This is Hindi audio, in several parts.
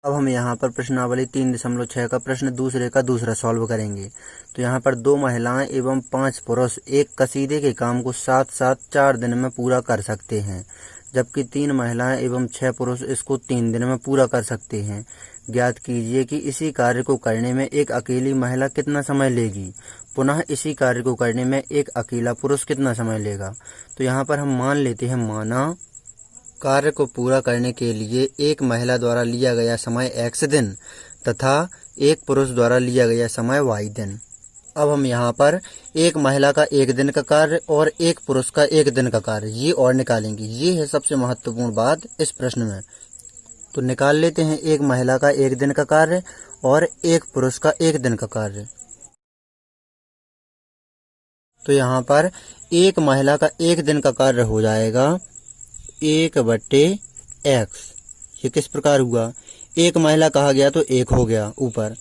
अब हम यहाँ पर प्रश्नावली 3.6 का प्रश्न दूसरे का दूसरा सॉल्व करेंगे। तो यहाँ पर 2 महिलाएं एवं 5 पुरुष एक कसीदे के काम को साथ साथ 4 दिन में पूरा कर सकते हैं, जबकि 3 महिलाएं एवं 6 पुरुष इसको 3 दिन में पूरा कर सकते हैं। ज्ञात कीजिए कि इसी कार्य को करने में एक अकेली महिला कितना समय लेगी, पुनः इसी कार्य को करने में एक अकेला पुरुष कितना समय लेगा। तो यहाँ पर हम मान लेते हैं, माना कार्य को पूरा करने के लिए एक महिला द्वारा लिया गया समय x दिन तथा एक पुरुष द्वारा लिया गया समय y दिन। अब हम यहाँ पर एक महिला का 1 दिन का कार्य और एक पुरुष का 1 दिन का कार्य ये और निकालेंगे। ये है सबसे महत्वपूर्ण बात इस प्रश्न में। तो निकाल लेते हैं एक महिला का 1 दिन का कार्य और एक पुरुष का 1 दिन का कार्य। तो यहाँ पर एक महिला का 1 दिन का कार्य हो जाएगा 1/x। ये किस प्रकार हुआ, एक महिला कहा गया तो 1 हो गया ऊपर,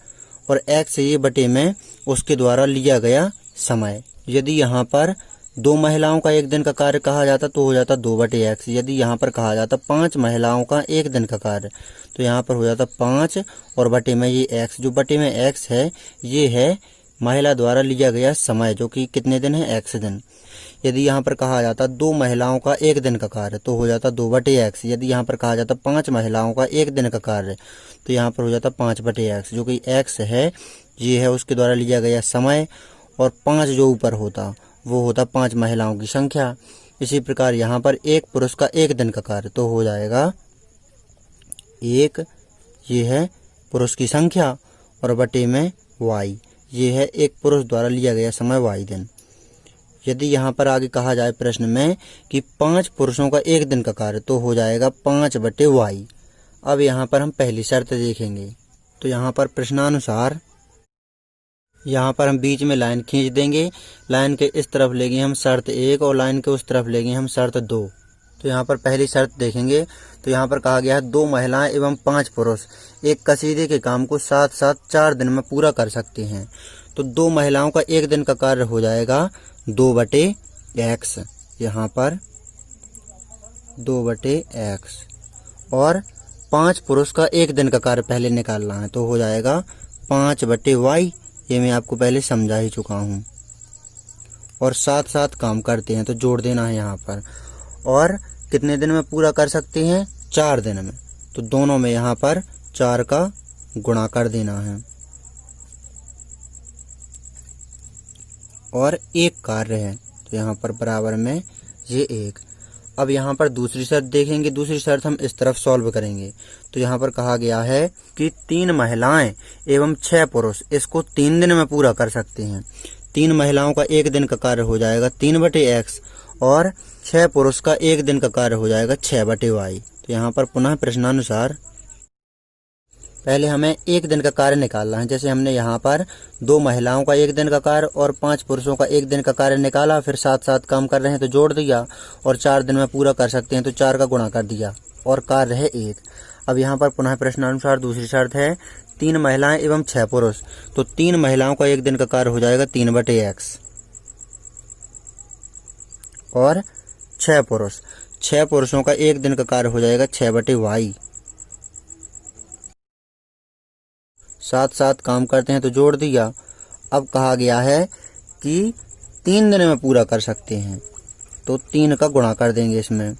और x ये बटे में उसके द्वारा लिया गया समय। यदि यहाँ पर 2 महिलाओं का 1 दिन का कार्य कहा जाता तो हो जाता 2/x। यदि यहाँ पर कहा जाता 5 महिलाओं का 1 दिन का कार्य तो यहाँ पर हो जाता 5 और बटे में ये x। जो बटे में x है ये है महिला द्वारा लिया गया समय, जो कि कितने दिन है, x दिन। यदि यहाँ पर कहा जाता 2 महिलाओं का 1 दिन का कार्य तो हो जाता 2/x। यदि यहाँ पर कहा जाता 5 महिलाओं का 1 दिन का कार्य तो यहाँ पर हो जाता 5/x, जो कि x है ये है उसके द्वारा लिया गया समय, और 5 जो ऊपर होता वो होता 5 महिलाओं की संख्या। इसी प्रकार यहाँ पर एक पुरुष का 1 दिन का कार्य तो हो जाएगा 1, ये है पुरुष की संख्या, और बटे में y, ये है एक पुरुष द्वारा लिया गया समय y दिन। यदि यहाँ पर आगे कहा जाए प्रश्न में कि 5 पुरुषों का 1 दिन का कार्य तो हो जाएगा 5/y। अब यहाँ पर हम पहली शर्त देखेंगे। तो यहाँ पर प्रश्नानुसार यहाँ पर हम बीच में लाइन खींच देंगे। लाइन के इस तरफ लेंगे हम शर्त 1 और लाइन के उस तरफ लेंगे हम शर्त 2। तो यहाँ पर पहली शर्त देखेंगे। तो यहाँ पर कहा गया है 2 महिलाएं एवं 5 पुरुष एक कसीदे के काम को साथ साथ 4 दिन में पूरा कर सकते हैं। तो 2 महिलाओं का 1 दिन का कार्य हो जाएगा 2/x, यहाँ पर 2/x, और 5 पुरुष का 1 दिन का कार्य पहले निकालना है तो हो जाएगा 5/y। ये मैं आपको पहले समझा ही चुका हूँ। और साथ साथ काम करते हैं तो जोड़ देना है यहाँ पर। और कितने दिन में पूरा कर सकते हैं, 4 दिन में। तो दोनों में यहाँ पर 4 का गुणा कर देना है, और एक कार्य है तो यहाँ पर बराबर में ये 1। अब यहाँ पर दूसरी शर्त देखेंगे। दूसरी शर्त हम इस तरफ सॉल्व करेंगे। तो यहाँ पर कहा गया है कि 3 महिलाएं एवं 6 पुरुष इसको 3 दिन में पूरा कर सकते हैं। 3 महिलाओं का 1 दिन का कार्य हो जाएगा 3/x, और 6 पुरुष का 1 दिन का कार्य हो जाएगा 6/y। तो यहाँ पर पुनः प्रश्नानुसार पहले हमें 1 दिन का कार्य निकालना है। जैसे हमने यहाँ पर 2 महिलाओं का 1 दिन का कार्य और 5 पुरुषों का 1 दिन का कार्य निकाला, फिर साथ साथ काम कर रहे हैं तो जोड़ दिया, और 4 दिन में पूरा कर सकते हैं तो 4 का गुणा कर दिया, और कार्य है 1। अब यहाँ पर पुनः प्रश्नानुसार दूसरी शर्त है 3 महिलाएं एवं 6 पुरुष। तो 3 महिलाओं का 1 दिन का कार्य हो जाएगा 3/x, और 6 पुरुषों का 1 दिन का कार्य हो जाएगा 6/y। साथ साथ काम करते हैं तो जोड़ दिया। अब कहा गया है कि 3 दिन में पूरा कर सकते हैं तो 3 का गुणा कर देंगे इसमें,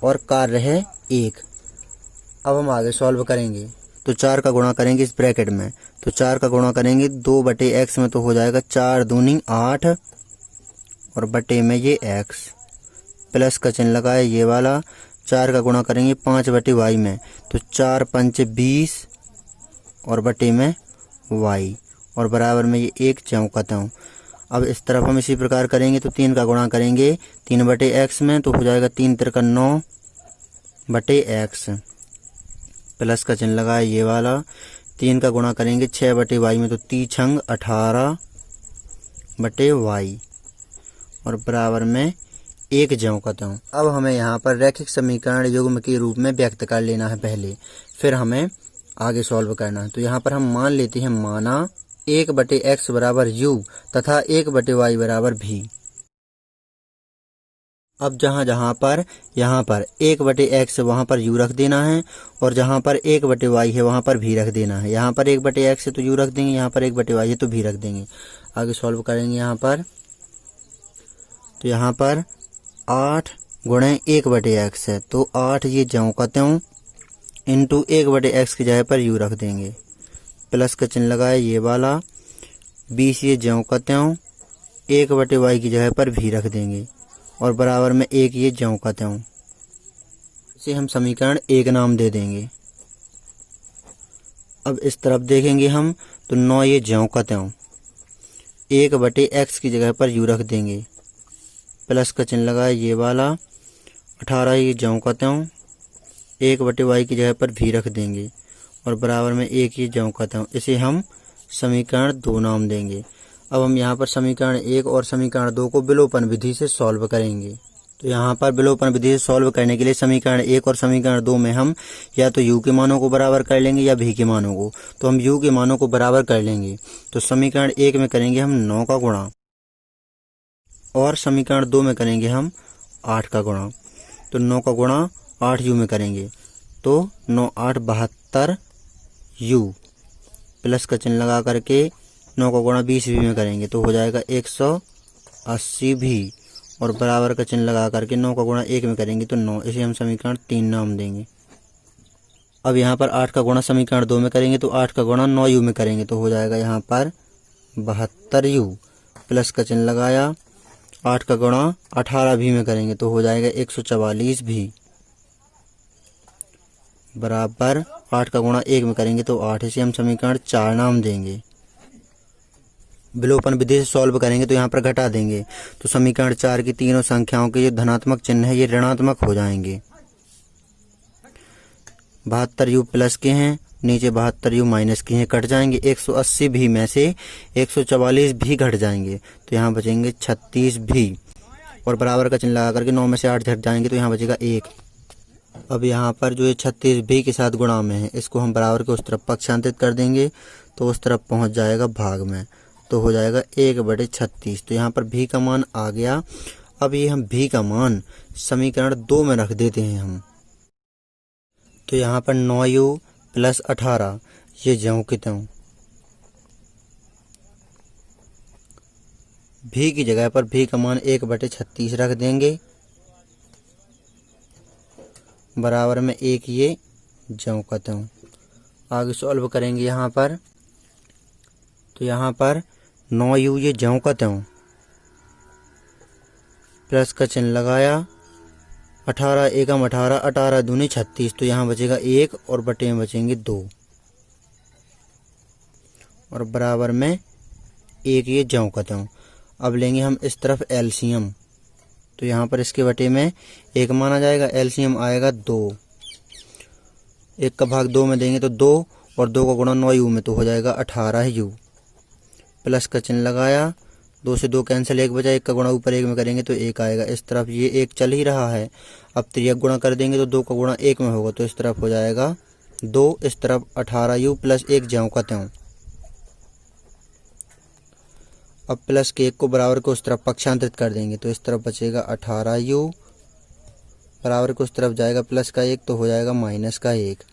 और कार्य है 1। अब हम आगे सॉल्व करेंगे। तो 4 का गुणा करेंगे इस ब्रैकेट में। तो 4 का गुणा करेंगे 2/x में तो हो जाएगा 4 दूनी 8, और बटे में ये x, प्लस का चिन्ह लगाए ये वाला। 4 का गुणा करेंगे 5/y में तो 4 पंच 20, और बटे में y, और बराबर में ये 1 चौकता हूँ। अब इस तरफ हम इसी प्रकार करेंगे। तो 3 का गुणा करेंगे 3/x में तो हो जाएगा 3 तिरका 9/x, प्लस का चिन्ह लगाए ये वाला। 3 का गुणा करेंगे 6/y में तो 3×6 18/y, और बराबर में 1 ज्यों हूँ। अब हमें यहाँ पर रैखिक समीकरण युग्म के रूप में व्यक्त कर लेना है पहले, फिर हमें आगे सॉल्व करना है। तो यहाँ पर हम मान लेते हैं, माना 1/x बराबर u तथा 1/y बराबर v। अब जहाँ जहाँ पर यहाँ पर 1/x वहाँ पर u रख देना है और जहाँ पर 1/y है वहाँ पर v रख देना है। यहाँ पर 1/x है तो u रख देंगे, यहाँ पर 1/y है तो v रख देंगे। आगे सॉल्व करेंगे यहाँ पर, तो यहाँ पर 8 गुणे 1/x है तो 8 ये ज्यों का त्यों इंटू 1/x की जगह पर u रख देंगे, प्लस का चिन्ह लगाए ये वाला, 20 ये ज्यों का त्यों 1/y की जगह पर v रख देंगे और बराबर में 1 ये ज्यों का त्यों। इसे हम समीकरण 1 नाम दे देंगे। अब इस तरफ देखेंगे हम तो 9 ये ज्यों का त्यों 1/x की जगह पर u रख देंगे, प्लस का चिन्ह लगाए ये वाला, 18 ये ज्यों का त्यों 1/y की जगह पर v रख देंगे और बराबर में 1 ये ज्यों का त्यों। इसे हम समीकरण 2 नाम देंगे। अब हम यहाँ पर समीकरण 1 और समीकरण 2 को विलोपन विधि से सॉल्व करेंगे। तो यहाँ पर विलोपन विधि से सॉल्व करने के लिए समीकरण 1 और समीकरण 2 में हम या तो u के मानों को बराबर कर लेंगे या v के मानों को। तो हम u के मानों को बराबर कर लेंगे। तो समीकरण 1 में करेंगे हम 9 का गुणा और समीकरण 2 में करेंगे हम 8 का गुणा। तो 9 का गुणा 8u में करेंगे तो 9 8 72 u, प्लस का चिन्ह लगा करके 9 का गुणा 20 भी में करेंगे तो हो जाएगा 180 भी और बराबर का चिन्ह लगा करके 9 का गुणा 1 में करेंगे तो 9। इसे हम समीकरण 3 नाम देंगे। अब यहाँ पर 8 का गुणा समीकरण 2 में करेंगे तो 8 का गुणा 9u में करेंगे तो हो जाएगा यहाँ पर 72u, प्लस का चिन्ह लगाया, 8 का गुणा 18 भी में करेंगे तो हो जाएगा 144 भी बराबर 8 का गुणा 1 में करेंगे तो 8। इसे हम समीकरण 4 नाम देंगे। विलोपन विधि से सॉल्व करेंगे तो यहाँ पर घटा देंगे तो समीकरण 4 की तीनों संख्याओं के जो धनात्मक चिन्ह है ये ऋणात्मक हो जाएंगे। 72u प्लस के हैं, नीचे 72u माइनस के हैं, कट जाएंगे। 180 भी में से 144 भी घट जाएंगे तो यहाँ बचेंगे 36 भी और बराबर का चिन्ह लगा करके 9 में से 8 घट जाएंगे तो यहाँ बचेगा 1। अब यहाँ पर जो ये 36 भी के साथ गुणा में है इसको हम बराबर के उस तरफ पक्षांतरित कर देंगे तो उस तरफ पहुँच जाएगा भाग में तो हो जाएगा 1/36। तो यहाँ पर भी का मान आ गया। अब ये हम भी का मान समीकरण 2 में रख देते हैं हम। तो यहाँ पर 9u प्लस 18 ये ज्यों के त्यों भी की जगह पर भी का मान 1/36 रख देंगे बराबर में 1 ये ज्यों का त्यों। आगे सॉल्व करेंगे यहाँ पर, तो यहाँ पर 9u ये ज्यों का त्यों, प्लस का चिन्ह लगाया, 18 एकम 18 18 दूनी 36 तो यहाँ बचेगा 1 और बटे में बचेंगे 2 और बराबर में 1 ये ज्यों का त्यों। अब लेंगे हम इस तरफ एलसीएम तो यहाँ पर इसके बटे में 1 माना जाएगा, एलसीएम आएगा 2, 1 का भाग 2 में देंगे तो 2 और 2 का गुणा 9u में तो हो जाएगा 18u, प्लस का चिन्ह लगाया, 2 से 2 कैंसिल, 1 बचा, 1 का गुणा ऊपर 1 में करेंगे तो 1 आएगा। इस तरफ ये 1 चल ही रहा है, अब तिर्यक गुणा कर देंगे तो 2 का गुणा 1 में होगा तो इस तरफ हो जाएगा 2, इस तरफ 18u प्लस 1 ज्यों का त्यों। अब प्लस के 1 को बराबर को उस तरफ पक्षांतरित कर देंगे तो इस तरफ बचेगा 18u, बराबर को उस तरफ जाएगा प्लस का 1 तो हो जाएगा माइनस का 1।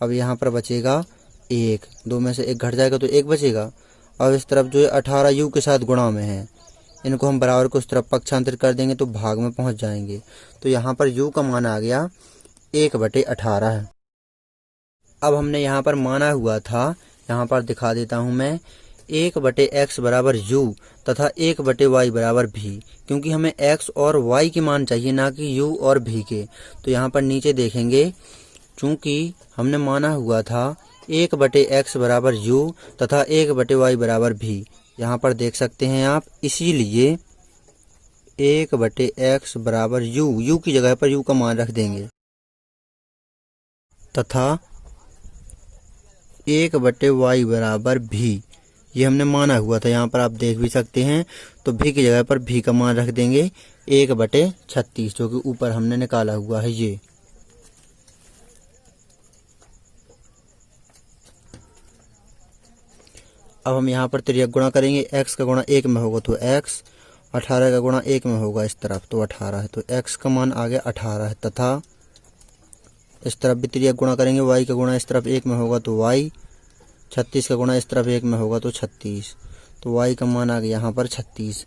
अब यहाँ पर बचेगा 1, 2 में से 1 घट जाएगा तो 1 बचेगा। अब इस तरफ जो है 18u के साथ गुणा में है, इनको हम बराबर को उस तरफ पक्षांतरित कर देंगे तो भाग में पहुँच जाएंगे। तो यहाँ पर u का मान आ गया 1/18। अब हमने यहाँ पर माना हुआ था, यहाँ पर दिखा देता हूँ मैं, 1/x बराबर u तथा 1/y बराबर v, क्योंकि हमें x और y के मान चाहिए ना कि u और v के। तो यहाँ पर नीचे देखेंगे, चूंकि हमने माना हुआ था 1/x बराबर u तथा 1/y बराबर v, यहाँ पर देख सकते हैं आप, इसीलिए 1/x बराबर u की जगह पर u का मान रख देंगे तथा 1/y बराबर v, ये हमने माना हुआ था, यहाँ पर आप देख भी सकते हैं। तो v की जगह पर v का मान रख देंगे 1/36 जो कि ऊपर हमने निकाला हुआ है ये। अब हम यहाँ पर तिर्यक गुणा करेंगे, x का गुणा 1 में होगा तो x 18 का गुणा 1 में होगा इस तरफ तो 18 है, तो x का मान आ गया 18 है, तथा इस तरफ भी तिर्यक गुणा करेंगे, y का गुणा इस तरफ 1 में होगा तो y, 36 का गुणा इस तरफ 1 में होगा तो 36, तो y का मान आ गया यहाँ पर 36।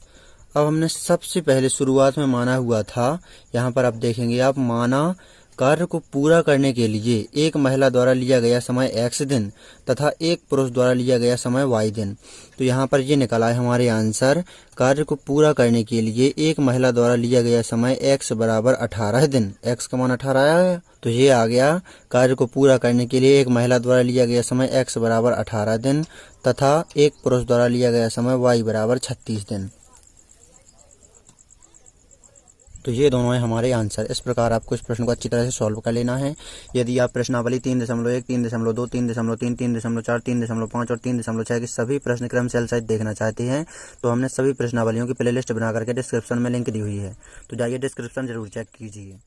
अब हमने सबसे पहले शुरुआत में माना हुआ था, यहाँ पर आप देखेंगे आप, माना कार्य को पूरा करने के लिए एक महिला द्वारा लिया गया समय x दिन तथा एक पुरुष द्वारा लिया गया समय y दिन। तो यहाँ पर ये निकला है हमारे आंसर, कार्य को पूरा करने के लिए एक महिला द्वारा लिया गया समय x बराबर 18 दिन, x का मान 18 आया, तो ये आ गया कार्य को पूरा करने के लिए एक महिला द्वारा लिया गया समय x बराबर 18 दिन तथा एक पुरुष द्वारा लिया गया समय y बराबर 36 दिन। तो ये दोनों है हमारे आंसर। इस प्रकार आपको इस प्रश्न को अच्छी तरह से सॉल्व कर लेना है। यदि आप प्रश्नावली 3.1, 3.2, 3.3, 3.4, 3.5 और 3.6 की सभी प्रश्न क्रम सेल सहित देखना चाहते हैं तो हमने सभी प्रश्नावलियों की प्लेलिस्ट बना करके डिस्क्रिप्शन में लिंक दी हुई है, तो जाइए डिस्क्रिप्शन जरूर चेक कीजिए।